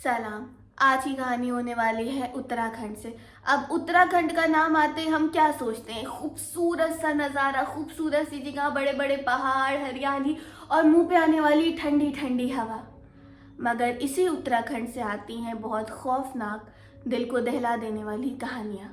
सलाम। आज की कहानी होने वाली है उत्तराखंड से। अब उत्तराखंड का नाम आते ही हम क्या सोचते हैं? खूबसूरत सा नज़ारा, खूबसूरत सी जगह, बड़े बड़े पहाड़, हरियाली और मुंह पे आने वाली ठंडी ठंडी हवा। मगर इसी उत्तराखंड से आती हैं बहुत खौफनाक, दिल को दहला देने वाली कहानियाँ।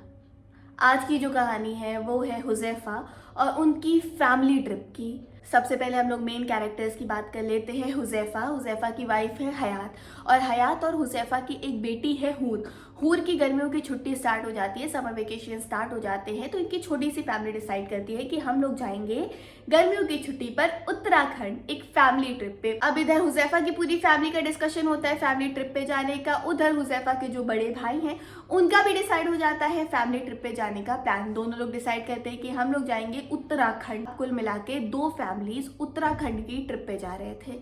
आज की जो कहानी है वो है हुज़ैफ़ा और उनकी फैमिली ट्रिप की। सबसे पहले हम लोग मेन कैरेक्टर्स की बात कर लेते हैं। हुज़ैफ़ा की वाइफ है हयात, और हयात और हुज़ैफ़ा की एक बेटी है हूर। हूर की गर्मियों की छुट्टी स्टार्ट हो जाती है, समर वेकेशन स्टार्ट हो जाते हैं, तो इनकी छोटी सी फैमिली डिसाइड करती है कि हम लोग जाएंगे गर्मियों की छुट्टी पर उत्तराखंड एक फैमिली ट्रिप पे। अब इधर हुज़ैफ़ा की पूरी फैमिली का डिस्कशन होता है फैमिली ट्रिप पे जाने का। उधर हुज़ैफ़ा के जो बड़े भाई हैं उनका भी डिसाइड हो जाता है फैमिली ट्रिप पे जाने का प्लान। दोनों लोग डिसाइड करते हैं कि हम लोग जाएंगे उत्तराखंड। कुल मिला के 2 फैमिलीज उत्तराखंड की ट्रिप पे जा रहे थे,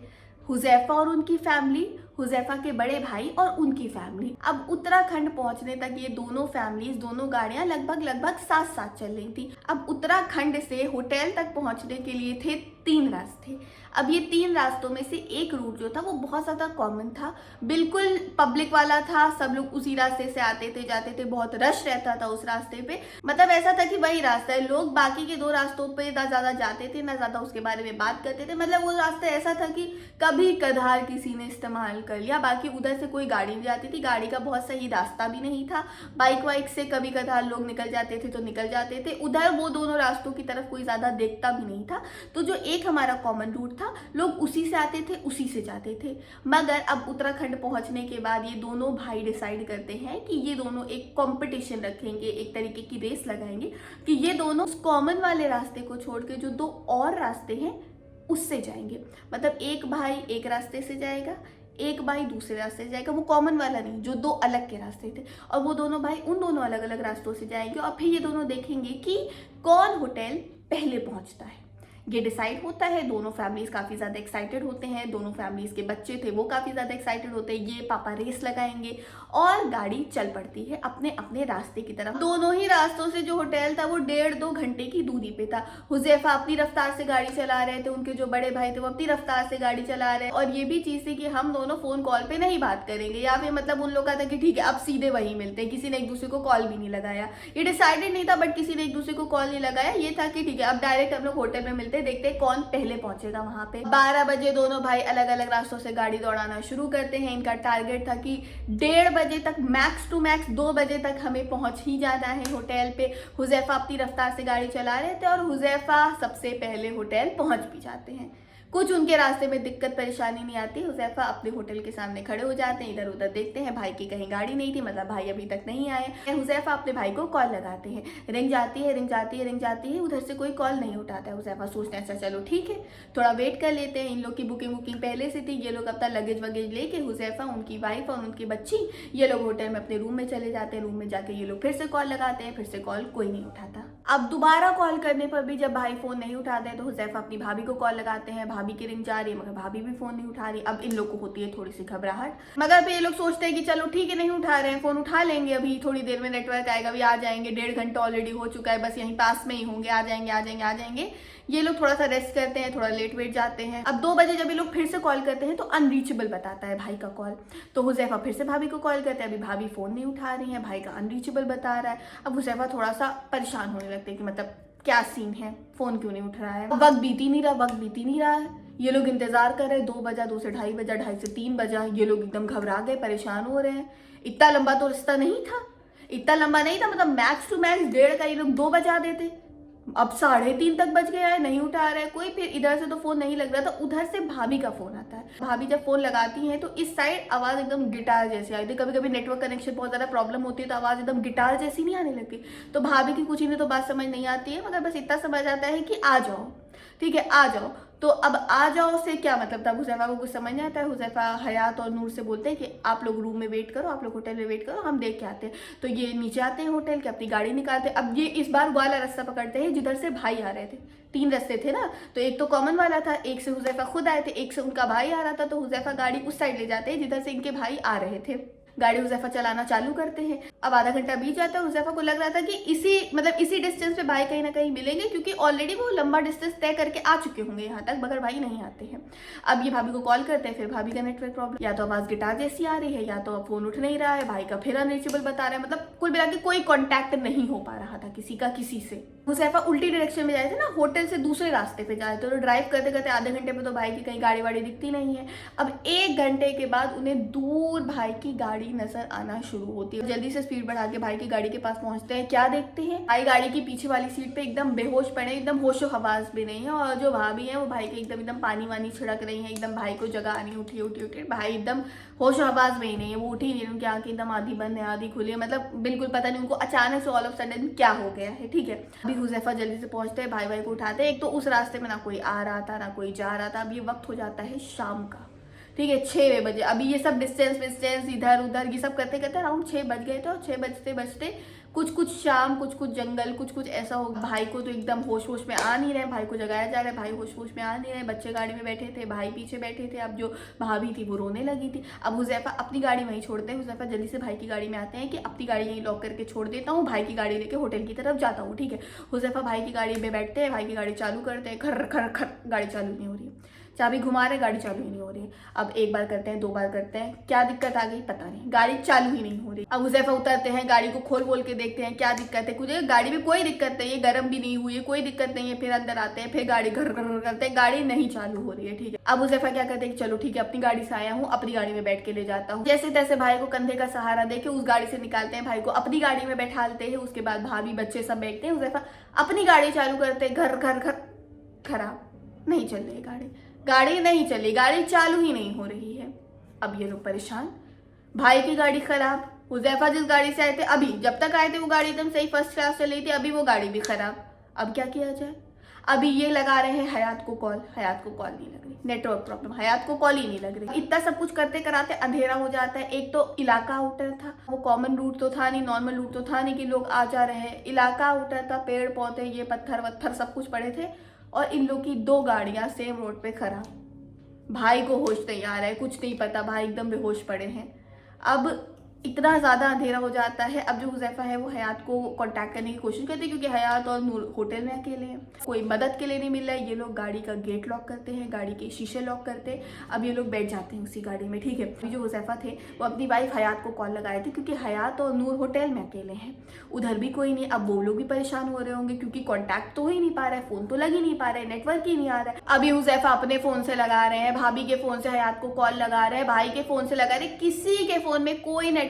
हुज़ैफ़ा और उनकी फैमिली, हुज़ैफ़ा के बड़े भाई और उनकी फैमिली। अब उत्तराखंड पहुंचने तक ये दोनों फैमिलीज, दोनों गाड़ियां लगभग साथ साथ चल रही थी। अब उत्तराखंड से होटल तक पहुंचने के लिए थे 3 रास्ते। अब ये 3 रास्तों में से एक रूट जो था वो बहुत ज़्यादा कॉमन था, बिल्कुल पब्लिक वाला था, सब लोग उसी रास्ते से आते थे जाते थे, बहुत रश रहता था उस रास्ते पे। मतलब ऐसा था कि वही रास्ता है, लोग बाकी के 2 रास्तों पे ना ज़्यादा जाते थे ना ज़्यादा उसके बारे में बात करते थे। मतलब वो रास्ता ऐसा था कि कभी कधार किसी ने इस्तेमाल कर लिया, बाकी उधर से कोई गाड़ी नहीं जाती थी, गाड़ी का बहुत सही रास्ता भी नहीं था। बाइक वाइक से कभी कधार लोग निकल जाते थे तो निकल जाते थे, उधर वो दोनों रास्तों की तरफ कोई ज़्यादा देखता भी नहीं था। तो जो एक हमारा कॉमन रूट था, लोग उसी से आते थे उसी से जाते थे। मगर अब उत्तराखंड पहुंचने के बाद ये दोनों भाई डिसाइड करते हैं कि ये दोनों एक कंपटीशन रखेंगे, एक तरीके की रेस लगाएंगे कि ये दोनों कॉमन वाले रास्ते को छोड़ के जो 2 और रास्ते हैं उससे जाएंगे। मतलब एक भाई एक रास्ते से जाएगा, एक भाई दूसरे रास्ते से जाएगा, वो कॉमन वाला नहीं, जो 2 अलग के रास्ते थे, और वो दोनों भाई उन दोनों अलग अलग रास्तों से जाएंगे। और फिर ये दोनों देखेंगे कि कौन होटल पहले पहुंचता है। ये डिसाइड होता है, दोनों फैमिलीज काफ़ी ज़्यादा एक्साइटेड होते हैं, दोनों फैमिलीज के बच्चे थे वो काफ़ी ज़्यादा एक्साइटेड होते हैं। ये पापा रेस लगाएंगे और गाड़ी चल पड़ती है अपने अपने रास्ते की तरफ। दोनों ही रास्तों से जो होटल था वो 1.5-2 घंटे की दूरी पे था। हुज़ैफ़ा अपनी रफ्तार से गाड़ी चला रहे थे, उनके जो बड़े भाई थे वो अपनी रफ्तार से गाड़ी चला रहे हैं। और ये भी चीज़ थी कि हम दोनों फ़ोन कॉल पे नहीं बात करेंगे, या फिर मतलब उन लोग का था कि ठीक है अब सीधे वहीं मिलते हैं, किसी ने एक दूसरे को कॉल भी नहीं लगाया। ये डिसाइडेड नहीं था, बट किसी ने एक दूसरे को कॉल नहीं लगाया। ये था कि ठीक है अब डायरेक्ट हम लोग होटल में मिलते, देखते कौन पहले पहुंचेगा वहां पे। 12 बजे दोनों भाई अलग अलग रास्तों से गाड़ी दौड़ाना शुरू करते हैं। इनका टारगेट था कि 1:30 बजे तक, मैक्स टू मैक्स 2 बजे तक हमें पहुंच ही जाना है होटल पे। हुज़ैफ़ा अपनी रफ्तार से गाड़ी चला रहे थे और हुज़ैफ़ा सबसे पहले होटल पहुंच भी जाते हैं। कुछ उनके रास्ते में दिक्कत परेशानी नहीं आती। हुज़ैफ़ा अपने होटल के सामने खड़े हो जाते हैं, इधर उधर देखते हैं, भाई की कहीं गाड़ी नहीं थी, मतलब भाई अभी तक नहीं आए। हुज़ैफ़ा अपने भाई को कॉल लगाते हैं, रिंग जाती है, रिंग जाती है, रिंग जाती है, उधर से कोई कॉल नहीं उठाता है। हुज़ैफ़ा सोचते हैं अच्छा चलो ठीक है थोड़ा वेट कर लेते हैं। इन लोग की बुकिंग पहले से थी, ये लोग अपना लगेज वगेज लेके, हुज़ैफ़ा, उनकी वाइफ और उनकी बच्ची, ये लोग होटल में अपने रूम में चले जाते हैं। रूम में जाके ये लोग फिर से कॉल लगाते हैं, फिर से कॉल कोई नहीं उठाता। अब दोबारा कॉल करने पर भी जब भाई फ़ोन नहीं उठाते हैं तो हुज़ैफ़ा अपनी भाभी को कॉल लगाते हैं, भाभी की रिंग जा रही है मगर भाभी भी फोन नहीं उठा रही। अब इन लोग को होती है थोड़ी सी घबराहट, मगर फिर ये लोग सोचते हैं कि चलो ठीक है नहीं उठा रहे हैं, फोन उठा लेंगे, अभी थोड़ी देर में नेटवर्क आएगा, अभी आ जाएंगे, 1.5 घंटा ऑलरेडी हो चुका है, बस यहीं पास में ही होंगे, आ जाएंगे आ जाएंगे आ जाएंगे। ये लोग थोड़ा सा रेस्ट करते हैं, थोड़ा लेट वेट जाते हैं। अब 2 बजे जब ये लोग फिर से कॉल करते हैं तो अनरीचेबल बताता है भाई का कॉल। तो हुज़ैफ़ा फिर से भाभी को कॉल करते हैं, अभी भाभी फोन नहीं उठा रही है, भाई का अनरीचेबल बता रहा है। अब हुज़ैफ़ा थोड़ा सा परेशान होने लगते हैं कि मतलब क्या सीन है, फोन क्यों नहीं उठ रहा है। वक्त बीत ही नहीं रहा है। ये लोग इंतजार कर रहे हैं, 2 बजा, 2 से 2:30 बजा, 2:30 से 3 बजा। ये लोग एकदम घबरा गए, परेशान हो रहे हैं। इतना लंबा तो रास्ता नहीं था, इतना लंबा नहीं था, मतलब मैक्स टू मैक्स 1:30 का ये लोग 2 बजा देते। अब 3:30 तक बज गया है, नहीं उठा रहा है कोई। फिर इधर से तो फोन नहीं लग रहा था, उधर से भाभी का फोन आता है। भाभी जब फोन लगाती हैं तो इस साइड आवाज एकदम गिटार जैसी आई थी। कभी कभी नेटवर्क कनेक्शन बहुत ज्यादा प्रॉब्लम होती है तो आवाज एकदम गिटार जैसी नहीं आने लगती। तो भाभी की कुछ इन्हें तो बात समझ नहीं आती है, मगर बस इतना समझ आता है कि आ जाओ, ठीक है आ जाओ। तो अब आ जाओ से क्या मतलब था, हुज़ैफ़ा को कुछ समझ नहीं आता है। हुज़ैफ़ा हयात और नूर से बोलते हैं कि आप लोग रूम में वेट करो, आप लोग होटल में वेट करो, हम देख के आते हैं। तो ये नीचे आते हैं होटल के, अपनी गाड़ी निकालते हैं। अब ये इस बार वाला रास्ता पकड़ते हैं जिधर से भाई आ रहे थे। 3 रास्ते थे ना, तो एक तो कॉमन वाला था, एक से हुज़ैफ़ा खुद आए थे, एक से उनका भाई आ रहा था। तो हुज़ैफ़ा गाड़ी उस साइड ले जाते हैं जिधर से इनके भाई आ रहे थे। गाड़ी हुज़ैफा चलाना चालू करते हैं। अब आधा घंटा बीत जाता है, हुज़ैफा को लग रहा था कि इसी डिस्टेंस पे भाई कहीं ना कहीं मिलेंगे, क्योंकि ऑलरेडी वो लंबा डिस्टेंस तय करके आ चुके होंगे यहाँ तक, मगर भाई नहीं आते हैं। अब ये भाभी को कॉल करते हैं, फिर भाभी का नेटवर्क प्रॉब्लम, या तो आवाज़ गिटार जैसी आ रही है, या तो अब फोन उठ नहीं रहा है, भाई का फिर अनरीचेबल बता रहा है। मतलब कुल मिला के कोई कॉन्टैक्ट नहीं हो पा रहा था किसी का किसी से। हुज़ैफा उल्टी डायरेक्शन में जाए थे ना, होटल से दूसरे रास्ते पे जाए थे, तो ड्राइव करते करते आधे घंटे में तो भाई की कहीं गाड़ी वाड़ी दिखती नहीं है। अब 1 घंटे के बाद उन्हें दूर भाई की गाड़ी नजर आना शुरू होती है। जल्दी से स्पीड बढ़ा के भाई की गाड़ी के पास पहुंचते हैं। क्या देखते हैं, भाई गाड़ी की पीछे वाली सीट पे एकदम बेहोश पड़े, एकदम होशो हवास भी नहीं है, और जो भाभी है वो भाई के एकदम पानी वानी छिड़क रही है, एकदम भाई को जगा नहीं, उठी उठी उठी, भाई एकदम होशो हवास में ही नहीं है, वो उठी नहीं, उनकी आंखें एकदम आधी बंद है आधी खुली है, मतलब बिल्कुल पता नहीं उनको अचानक से ऑल ऑफ सडन क्या हो गया है। ठीक है, अभी हुज़ैफा जल्दी से पहुंचते हैं, भाई को उठाते हैं। एक तो उस रास्ते में ना कोई आ रहा था ना कोई जा रहा था। अब ये वक्त हो जाता है शाम का, ठीक है, 6 बजे। अभी ये सब डिस्टेंस इधर उधर ये सब करते करते अराउंड 6 बज गए थे, और 6 बजते बजते कुछ शाम, कुछ जंगल, कुछ ऐसा हो। भाई को तो एकदम होश में आ नहीं रहे, भाई को जगाया जा रहा है, भाई होश में आ नहीं रहे। बच्चे गाड़ी में बैठे थे, भाई पीछे बैठे थे। अब जो भाभी थी वो रोने लगी थी। अब हुज़ैफा अपनी गाड़ी वहीं छोड़ते हैं, हुज़ैफा जल्दी से भाई की गाड़ी में आते हैं कि अपनी गाड़ी यहीं लॉक करके छोड़ देता हूँ, भाई की गाड़ी लेके होटल की तरफ जाता हूँ। ठीक है, हुज़ैफा भाई की गाड़ी में बैठते हैं, भाई की गाड़ी चालू करते हैं, खर खर खर, गाड़ी चालू नहीं हो रही है, चाबी घुमा रहे, गाड़ी चालू ही नहीं हो रही है। अब एक बार करते हैं, 2 बार करते हैं, क्या दिक्कत आ गई पता नहीं, गाड़ी चालू ही नहीं हो रही। अब हुज़ैफा उतरते हैं, गाड़ी को खोल के देखते हैं क्या दिक्कत है। कुछ गाड़ी में कोई दिक्कत नहीं है, गर्म भी नहीं हुई है, कोई दिक्कत नहीं है। फिर अंदर आते हैं, फिर गाड़ी घर करते हैं, गाड़ी नहीं चालू हो रही है। ठीक है, अब हुज़ैफा क्या करते हैं कि चलो ठीक है, अपनी गाड़ी से आया हूँ, अपनी गाड़ी में बैठ के ले जाता हूँ। जैसे तैसे भाई को कंधे का सहारा देके उस गाड़ी से निकालते हैं, भाई को अपनी गाड़ी में बैठाते हैं। उसके बाद भाभी बच्चे सब बैठते हैं, हुज़ैफा अपनी गाड़ी चालू करते हैं, घर खराब, नहीं चल रही गाड़ी नहीं चली, गाड़ी चालू ही नहीं हो रही है। अब ये लोग परेशान, भाई की गाड़ी खराब, हुज़ैफा जिस गाड़ी से आए थे, अभी जब तक आए थे वो गाड़ी एकदम सही फर्स्ट क्लास चल रही थी, अभी वो गाड़ी भी खराब। अब क्या किया जाए, अभी ये लगा रहे हैं हयात को कॉल, हयात को कॉल नहीं लग रही, नेटवर्क प्रॉब्लम, हयात को कॉल ही नहीं लग रही। इतना सब कुछ करते कराते अंधेरा हो जाता है। एक तो इलाका आउटर था, वो कॉमन रूट तो था नहीं, नॉर्मल रूट तो था नहीं कि लोग आ जा रहे हैं, इलाका आउटर था, पेड़ पौधे ये पत्थर वत्थर सब कुछ पड़े थे, और इन लोग की 2 गाड़ियां सेम रोड पे खराब। भाई को होश नहीं आ रहा है, कुछ नहीं पता, भाई एकदम बेहोश पड़े हैं। अब इतना ज़्यादा अंधेरा हो जाता है। अब जो हुज़ैफा है वो हयात को कांटेक्ट करने की कोशिश करते हैं, क्योंकि हयात और नूर होटल में अकेले हैं, कोई मदद के लिए नहीं मिल रहा है। ये लोग गाड़ी का गेट लॉक करते हैं, गाड़ी के शीशे लॉक करते हैं। अब ये लोग बैठ जाते हैं उसी गाड़ी में। ठीक है, अभी जो हुज़ैफा थे वो अपनी वाइफ हयात को कॉल लगाए थे, क्योंकि हयात और नूर होटल में अकेले हैं, उधर भी कोई नहीं। अब वो लोग भी परेशान हो रहे होंगे, क्योंकि कॉन्टैक्ट तो हो ही नहीं पा रहा है, फ़ोन तो लग ही नहीं पा रहा है, नेटवर्क ही नहीं आ रहा है। अभी हुज़ैफा अपने फ़ोन से लगा रहे हैं, भाभी के फ़ोन से हयात को कॉल लगा रहे हैं, भाई के फ़ोन से लगा रहे हैं, किसी के फ़ोन में कोई नेटवर्क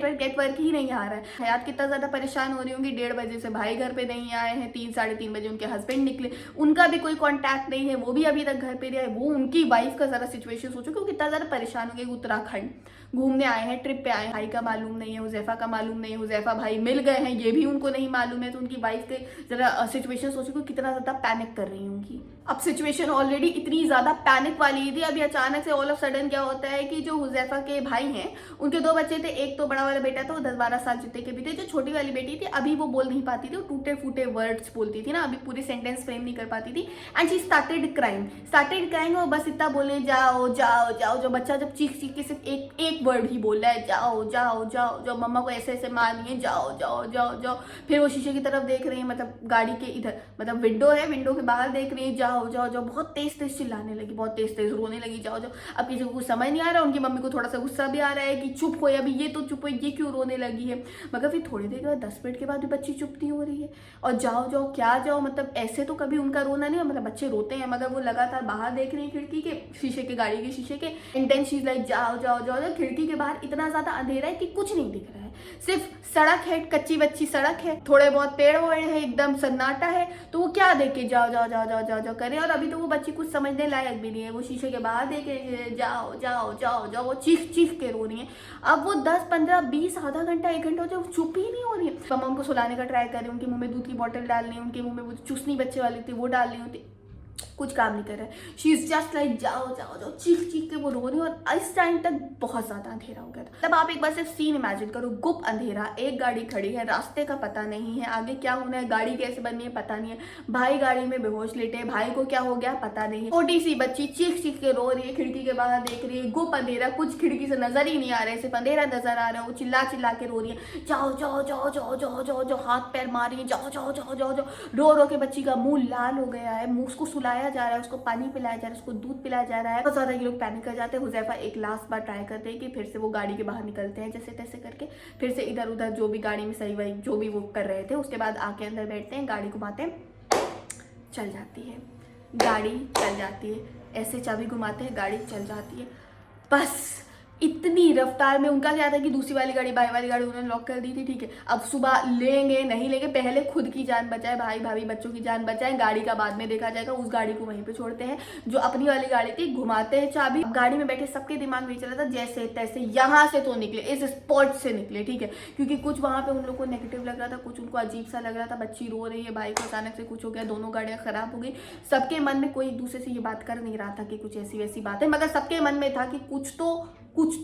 ही नहीं आ रहा है। हयात कितना ज्यादा परेशान हो रही होंगी, 1:30 बजे से भाई घर पे नहीं आए हैं, 3 साढ़े 3 बजे उनके हस्बैंड निकले, उनका भी कोई कांटेक्ट नहीं है, वो भी अभी तक घर पे नहीं आए। वो उनकी वाइफ का जरा सिचुएशन सोचो कि वो कितना ज्यादा परेशान हो गए। उत्तराखंड घूमने आए हैं, ट्रिप पे आए हैं, भाई का मालूम नहीं है, हुज़ैफा का मालूम नहीं है, हुज़ैफा भाई मिल गए हैं ये भी उनको नहीं मालूम है। तो उनकी वाइफ के जरा सिचुएशन सोचो कि कितना ज्यादा पैनिक कर रही होंगी। अब सिचुएशन ऑलरेडी इतनी ज्यादा पैनिक वाली थी, अभी अचानक से ऑल ऑफ सडन क्या होता है कि जो हुज़ैफा के भाई हैं उनके 2 बच्चे थे। एक तो बड़ा वाला बेटा था, वो 10-12 साल जितने के भी थे। जो छोटी वाली बेटी थी अभी वो बोल नहीं पाती थी, वो टूटे फूटे वर्ड्स बोलती थी ना, अभी पूरी सेंटेंस फ्रेम नहीं कर पाती थी। एंड शी स्टार्टेड क्राइंग, और बस इतना बोले जाओ जाओ जाओ। जो बच्चा जब चीख के सिर्फ एक वर्ड ही बोल रहा है, जाओ जाओ जाओ, जो मम्मा को ऐसे ऐसे मारनी है, जाओ जाओ जाओ जाओ। फिर वो शीशे की तरफ देख रही है, मतलब गाड़ी के इधर, मतलब विंडो है, विंडो के बाहर देख रही है, जाओ जाओ जाओ। बहुत तेज चिल्लाने लगी, बहुत तेज रोने लगी, जाओ जाओ। अब किसी को कुछ समझ नहीं आ रहा, उनकी मम्मी को थोड़ा सा गुस्सा भी आ रहा है कि चुप हो, अभी ये तो चुप हो, ये क्यों रोने लगी है। मगर फिर थोड़ी देर के बाद 10 मिनट के बाद भी बच्ची चुप नहीं हो रही है, और जाओ जाओ क्या जाओ, मतलब ऐसे तो कभी उनका रोना नहीं है, मतलब बच्चे रोते हैं मगर वो लगातार बाहर देख रही है खिड़की के शीशे के, गाड़ी के शीशे के। इंटेंस शी इज लाइक जाओ जाओ जाओ। खिड़की के बाहर इतना ज्यादा अंधेरा है कि कुछ नहीं दिख रहा है, सिर्फ सड़क है, कच्ची बच्ची सड़क है, थोड़े बहुत पेड़ वेड़ है, एकदम सन्नाटा है। तो वो क्या देख के जाओ जाओ जाओ जाओ जाओ जाओ करे, और अभी तो वो बच्ची कुछ समझने लायक भी नहीं है। वो शीशे के बाहर देखे जाओ जाओ जाओ जाओ, वो चीख के रो रही है। अब वो 10, 15, 20, आधा घंटा, 1 घंटा जो चुप ही नहीं हो रही है। मम्मा उनको सुलाने का ट्राई कर रही है, उनके मुंह में दूध की बोतल डालनी है, उनके मुंह में वो चूसनी बच्चे वाली थी वो डालनी होती। कुछ काम नहीं कर रहा है। शी इज जस्ट लाइक जाओ जाओ जाओ, चीख चीख के वो रो रही है। और इस टाइम तक बहुत ज्यादा अंधेरा हो गया था। तब आप एक बार सिर्फ सीन इमेजिन करो, गुप अंधेरा, एक गाड़ी खड़ी है, रास्ते का पता नहीं है, आगे क्या होना है, गाड़ी कैसे बननी है पता नहीं है, भाई गाड़ी में बेहोश लेटे हैं, भाई को क्या हो गया पता नहीं है, छोटी सी बच्ची चीख चीख के रो रही है, खिड़की के बाहर देख रही है, गुप अंधेरा, कुछ खिड़की से नजर ही नहीं आ रहा है, सिर्फ अंधेरा नजर आ रहा है। वो चिल्ला चिल्ला के रो रही है, जाओ जाओ जाओ जाओ जाओ जाओ जाओ, हाथ पैर मार रही है, जाओ जाओ जाओ जाओ जाओ। रो रो के बच्ची का मुंह लाल हो गया है, मुंह उसको सुलाया जा रहा है, उसको पानी पिलाया जा रहा है, उसको दूध पिलाया जा रहा है। बहुत ज्यादा ये लोग पैनिक कर जाते हैं। हुजैफा एक लास्ट बार ट्राई करते हैं कि फिर से वो गाड़ी के बाहर निकलते हैं जैसे तैसे करके, फिर से इधर उधर जो भी गाड़ी में सही वही जो भी वो कर रहे थे, उसके बाद आके अंदर बैठते हैं, गाड़ी घुमाते हैं, चल जाती है गाड़ी, चल जाती है। ऐसे चाबी घुमाते हैं, गाड़ी चल जाती है। बस इतनी रफ्तार में उनका क्या था कि दूसरी वाली गाड़ी, भाई वाली गाड़ी उन्होंने लॉक कर दी थी, ठीक है। अब सुबह लेंगे नहीं लेंगे, पहले खुद की जान बचाए, भाई भाभी बच्चों की जान बचाए, गाड़ी का बाद में देखा जाएगा। उस गाड़ी को वहीं पे छोड़ते हैं, जो अपनी वाली गाड़ी थी, घुमाते हैं चाबी। गाड़ी में बैठे सबके दिमाग में चला था जैसे तैसे यहाँ से तो निकले, इस स्पॉट से निकले, ठीक है। क्योंकि कुछ वहां पे उन लोग को नेगेटिव लग रहा था, कुछ उनको अजीब सा लग रहा था, बच्ची रो रही है, भाई को अचानक से कुछ हो गया, दोनों गाड़ियां खराब हो गई। सबके मन में कोई एक दूसरे से ये बात कर नहीं रहा था कि कुछ ऐसी वैसी बात है, मगर सबके मन में था कि कुछ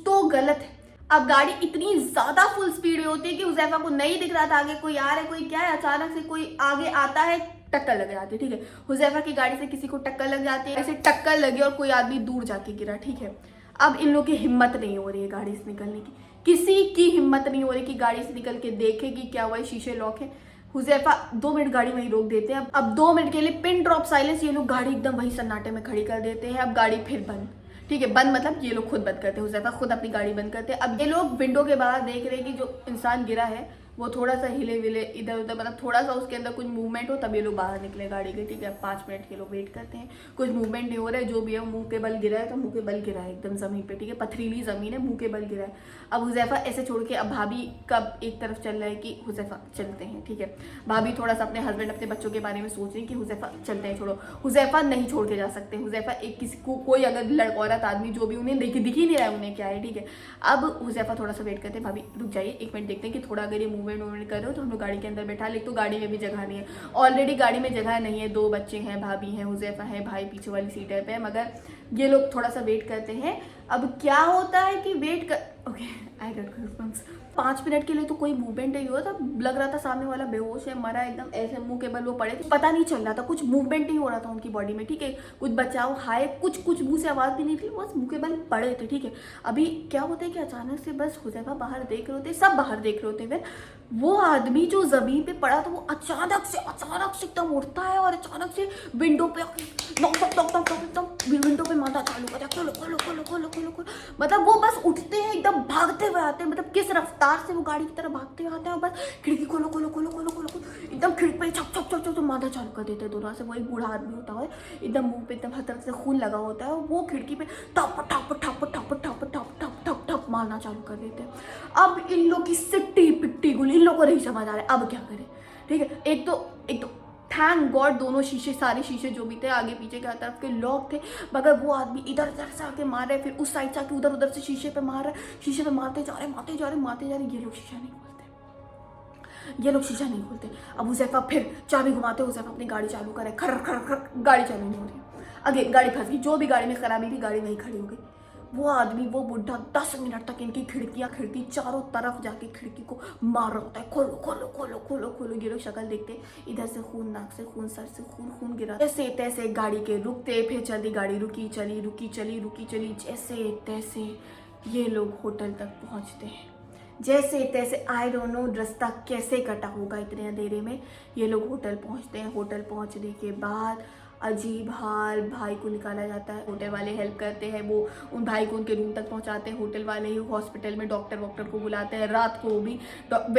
तो गलत है। अब गाड़ी इतनी ज्यादा फुल स्पीड में होती है कि हुजैफा को नहीं दिख रहा था आगे कोई आ रहा है, कोई क्या है, अचानक से कोई आगे आता है, टक्कर लग जाती है, ठीक है। हुजैफा की गाड़ी से किसी को टक्कर लग जाती है, ऐसे टक्कर लगी और कोई आदमी दूर जाके गिरा, ठीक है। अब इन लोगों की हिम्मत नहीं हो रही है गाड़ी से निकलने की, किसी की हिम्मत नहीं हो रही कि गाड़ी से निकल के देखे कि क्या हुआ है, शीशे लॉक है। हुजैफा 2 मिनट गाड़ी वहीं रोक देते हैं। अब 2 मिनट के लिए पिन ड्रॉप साइलेंस, ये लोग गाड़ी एकदम वही सन्नाटे में खड़ी कर देते हैं। अब गाड़ी फिर बंद, ठीक है, बंद मतलब ये लोग खुद बंद करते हैं, हुजैफा खुद अपनी गाड़ी बंद करते हैं। अब ये लोग विंडो के बाहर देख रहे हैं कि जो इंसान गिरा है वो थोड़ा सा हिले विले इधर उधर, मतलब थोड़ा सा उसके अंदर कुछ मूवमेंट हो तब ये लोग बाहर निकले गाड़ी के, ठीक है। 5 मिनट के लोग वेट करते हैं, कुछ मूवमेंट नहीं हो रहा है, जो भी है मुंह के बल गिरा है, तो मुंह के बल गिरा है एकदम जमीन पे, ठीक है, पथरीली जमीन है, मुंह के बल गिरा है। अब हुजैफा ऐसे छोड़ के, अब भाभी कब एक तरफ चल रहा है कि हुजैफा चलते हैं, ठीक है। भाभी थोड़ा सा अपने हस्बैंड अपने बच्चों के बारे में सोच रही है कि हुजैफा चलते हैं, छोड़ो, हुजैफा नहीं छोड़ के जा सकते। हुजैफा एक किसी को, कोई अगर लड़का औरत आदमी जो भी, उन्हें दिख ही नहीं रहा है उन्हें क्या है, ठीक है। अब हुजैफा थोड़ा सा वेट करते हैं, भाभी रुक जाइए 1 मिनट, देखते हैं कि थोड़ा अगर ये मूवमेंट कर रहे हो तो हम लोग गाड़ी के अंदर बैठा ले। तो गाड़ी में भी जगह नहीं है, ऑलरेडी गाड़ी में जगह नहीं है, 2 बच्चे हैं, भाभी हैं, हुजैफा है, भाई पीछे वाली सीट पे है, मगर ये लोग थोड़ा सा वेट करते हैं। अब क्या होता है कि वेट कर, okay I get goosebumps. 5 minute के लिए तो कोई मूवमेंट नहीं हुआ था, लग रहा था सामने वाला बेहोश है, मरा एकदम, ऐसे मुंह के बल वो पड़े थे, पता नहीं चल रहा था, कुछ मूवमेंट नहीं हो रहा था उनकी बॉडी में, ठीक है। कुछ बचाओ हाय, कुछ मुंह से आवाज भी नहीं थी, बस मुंह के बल पड़े थे, ठीक है। अभी क्या होता है कि अचानक से बस हुजैफा बाहर देख रहे होते, सब बाहर देख रहे होते, फिर वो आदमी जो जमीन पे पड़ा था वो अचानक से एकदम उठता है और अचानक से विंडो पे विंडो पे मारना चालू करता है, खोलो खोलो खोलो खोलो खोलो खोलो। मतलब वो बस उठते हैं, एकदम भागते हुए आते हैं, मतलब किस रफ्तार से वो गाड़ी की तरफ भागते हुए आते हैं, और बस खिड़की खोलो खोलो खोलो खोलो खोलो खोलो, एकदम खिड़की पे छप छप छप छप मारना चालू कर देते हैं दोनों से। वो एक बूढ़ा आदमी होता है, एकदम मुंह पे एकदम हर तरफ से खून लगा होता है, वो खिड़की पे टप टप टप टप टप टप टप टप टप मारना चालू कर देते हैं। अब इन लोग की सिट्टी पिट्टी गुली, इन लोग को नहीं समझ आ रहा है अब क्या करें, ठीक है। एक तो थैंक गॉड दोनों शीशे, सारे शीशे जो भी थे आगे पीछे की तरफ के लॉक थे, मगर वो आदमी इधर उधर से आके मार रहे, फिर उस साइड से आके उधर उधर से शीशे पे मार रहे, शीशे पे मारते जा रहे, ये लोग शीशा नहीं खोलते, अब हुजैफा फिर चाबी घुमाते, हुजैफा अपनी गाड़ी चालू करे, खर खर खर, गाड़ी चालू नहीं हो रही, अगेन गाड़ी फंस गई, जो भी गाड़ी में खराबी थी गाड़ी वहीं खड़ी हो गई। वो आदमी, वो बुढ़ा 10 मिनट तक इनकी खिड़की चारों तरफ जाके खिड़की को मार रहा होता है, खोलो खोलो खोलो खोलो खोलो। ये लोग शक्ल देखते, इधर से खून, नाक से खून, सर से खून गिरा, जैसे तैसे गाड़ी के रुकते, फिर चली गाड़ी, रुकी चली, जैसे तैसे ये लोग होटल तक पहुंचते हैं। जैसे तैसे, आई डोंट नो रास्ता कैसे कटा होगा इतने अंधेरे में, ये लोग होटल पहुंचते हैं। होटल पहुंचने के बाद अजीब हाल, भाई को निकाला जाता है, होटल वाले हेल्प करते हैं, वो उन भाई को उनके रूम तक पहुंचाते हैं, होटल वाले ही हॉस्पिटल में डॉक्टर को बुलाते हैं। रात को भी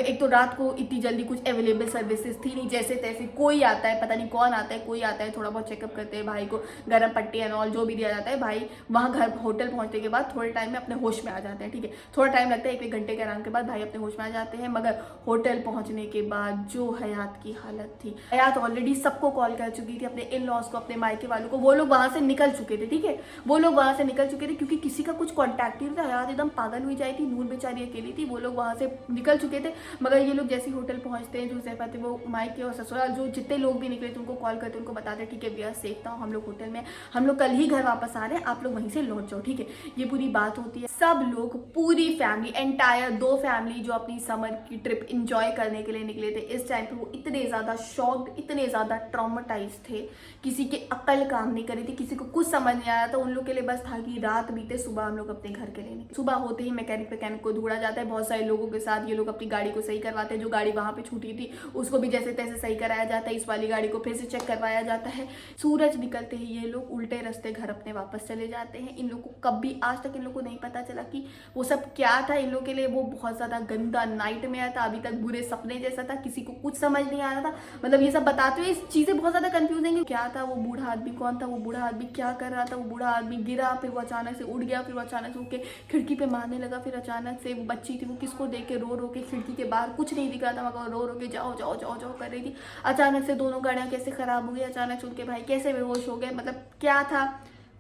एक तो रात को इतनी जल्दी कुछ अवेलेबल सर्विसेज थी नहीं, जैसे तैसे कोई आता है, पता नहीं कौन आता है, कोई आता है, थोड़ा बहुत चेकअप करते हैं, भाई को गर्म पट्टी एंड ऑल जो भी दिया जाता है। भाई वहाँ घर होटल पहुँचने के बाद थोड़े टाइम में अपने होश में आ जाते हैं, ठीक है, थोड़ा टाइम लगता है, 1 घंटे के आराम के बाद भाई अपने होश में आ जाते हैं। मगर होटल पहुँचने के बाद जो हयात की हालत थी, हयात ऑलरेडी सबको कॉल कर चुकी थी, अपने इन लॉज उसको अपने मायके वालों को। वो लोग वहाँ से निकल चुके थे, ठीक है, वो लोग वहाँ से निकल चुके थे क्योंकि किसी का कुछ कॉन्टैक्ट नहीं था। यार एकदम पागल हुई जाती, नूर बेचारी अकेली थी, वो लोग वहाँ से निकल चुके थे। मगर ये लोग जैसे ही होटल पहुँचते हैं, जो हुज़ैफा थे वो मायके और ससुराल जो जितने लोग भी निकले थे उनको कॉल करते, उनको बताते ठीक है भैया सेफ था, हम लोग होटल में, हम लोग कल ही घर वापस आ रहे हैं, आप लोग वहीं से लौट जाओ, ठीक है। ये पूरी बात होती है। सब लोग, पूरी फैमिली, एंटायर 2 फैमिली जो अपनी समर की ट्रिप इंजॉय करने के लिए निकले थे, इस टाइम पे वो इतने ज़्यादा शॉक्ड, इतने ज़्यादा ट्रॉमेटाइज थे, किसी के अक्ल काम नहीं करी थी, किसी को कुछ समझ नहीं आया था। उन लोग के लिए बस था कि रात बीते, सुबह हम लोग अपने घर के लिए निकले। सुबह होते ही मैकेनिक को ढूंढा जाता है, बहुत सारे लोगों के साथ ये लोग अपनी गाड़ी को सही करवाते हैं। जो गाड़ी वहाँ पे छूटी थी उसको भी जैसे तैसे सही कराया जाता है, इस वाली गाड़ी को फिर से चेक करवाया जाता है। सूरज निकलते ही ये लोग उल्टे रास्ते घर अपने वापस चले जाते हैं। इन लोग को कभी आज तक इन लोग को नहीं पता चला कि वो सब क्या था। इन लोग के लिए वो बहुत ज़्यादा गंदा नाइटमेयर था, अभी तक बुरे सपने जैसा था, किसी को कुछ समझ नहीं आ रहा था। मतलब ये सब बताते हुए इस चीज़ें बहुत ज़्यादा कंफ्यूजिंग है, क्या था वो बूढ़ा आदमी, कौन था वो बूढ़ा आदमी, क्या कर रहा था वो बूढ़ा आदमी। गिरा, फिर वो अचानक से उड़ गया, फिर वो अचानक से उठ के खिड़की पे मारने लगा, फिर अचानक से वो बच्ची थी वो किसको देख के रो रो के खिड़की के बाहर, कुछ नहीं दिख रहा था मगर रो रो के जाओ जाओ जाओ जाओ कर रही थी। अचानक से दोनों गाड़ियाँ कैसे खराब हो गई, अचानक से उनके भाई कैसे बेहोश हो गए, मतलब क्या था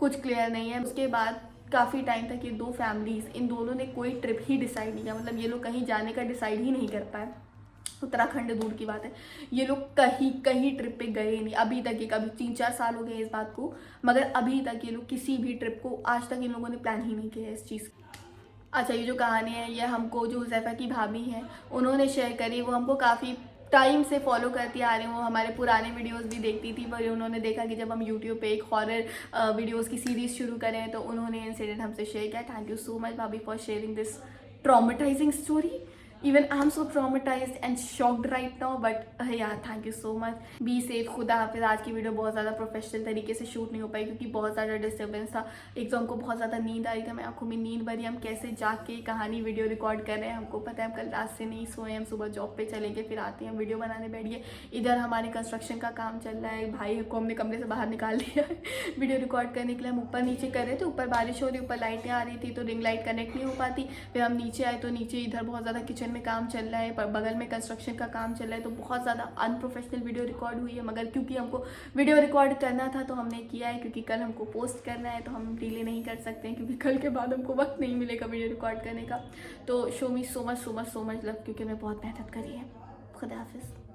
कुछ क्लियर नहीं है। उसके बाद काफ़ी टाइम तक ये 2 फैमिलीज, इन दोनों ने कोई ट्रिप ही डिसाइड नहीं किया, मतलब ये लोग कहीं जाने का डिसाइड ही नहीं कर पाए। उत्तराखंड दूर की बात है, ये लोग कहीं कहीं ट्रिप पे गए नहीं अभी तक। ये कभी 3-4 साल हो गए इस बात को, मगर अभी तक ये लोग किसी भी ट्रिप को आज तक इन लोगों ने प्लान ही नहीं किया इस चीज़। अच्छा, ये जो कहानी है ये हमको जो हुज़ैफा की भाभी हैं उन्होंने शेयर करी, वो हमको काफ़ी टाइम से फॉलो करती आ रही हूँ, वो हमारे पुराने वीडियोस भी देखती थी। पर उन्होंने देखा कि जब हम यूट्यूब पे एक हॉरर वीडियोस की सीरीज़ शुरू करें तो उन्होंने इंसिडेंट हमसे शेयर किया। थैंक यू सो मच भाभी for sharing this traumatising story. Even I am so traumatised and shocked right now, but यार thank you so much, be safe, खुदा हाफिज़। आज की वीडियो बहुत ज़्यादा प्रोफेशनल तरीके से शूट नहीं हो पाई क्योंकि बहुत ज़्यादा डिस्टर्बेंस था। एक तो हमको बहुत ज़्यादा नींद आ रही थी, मैं आंखों में नींद भरी, हम कैसे जाके कहानी वीडियो रिकॉर्ड कर रहे हैं, हमको पता है हम कल रात से नहीं सोए, हम सुबह जॉब पे चले गए, फिर आते हैं वीडियो बनाने बैठ गए। इधर हमारे कंस्ट्रक्शन का काम चल रहा है, भाई को हमने कमरे से बाहर निकाल दिया है वीडियो रिकॉर्ड करने के लिए। हम ऊपर नीचे कर रहे थे, ऊपर बारिश हो रही, ऊपर लाइटें आ रही थी तो रिंग लाइट कनेक्ट नहीं हो पाती। फिर हम नीचे आए तो नीचे इधर बहुत ज़्यादा किचन में काम चल रहा है, बगल में कंस्ट्रक्शन का काम चल रहा है, तो बहुत ज़्यादा अनप्रोफेशनल वीडियो रिकॉर्ड हुई है। मगर क्योंकि हमको वीडियो रिकॉर्ड करना था तो हमने किया है, क्योंकि कल हमको पोस्ट करना है तो हम डिले नहीं कर सकते हैं क्योंकि कल के बाद हमको वक्त नहीं मिलेगा वीडियो रिकॉर्ड करने का। तो शो मी so much so much so much love, क्योंकि मैं बहुत मेहनत करी है। खुदा हाफिज़।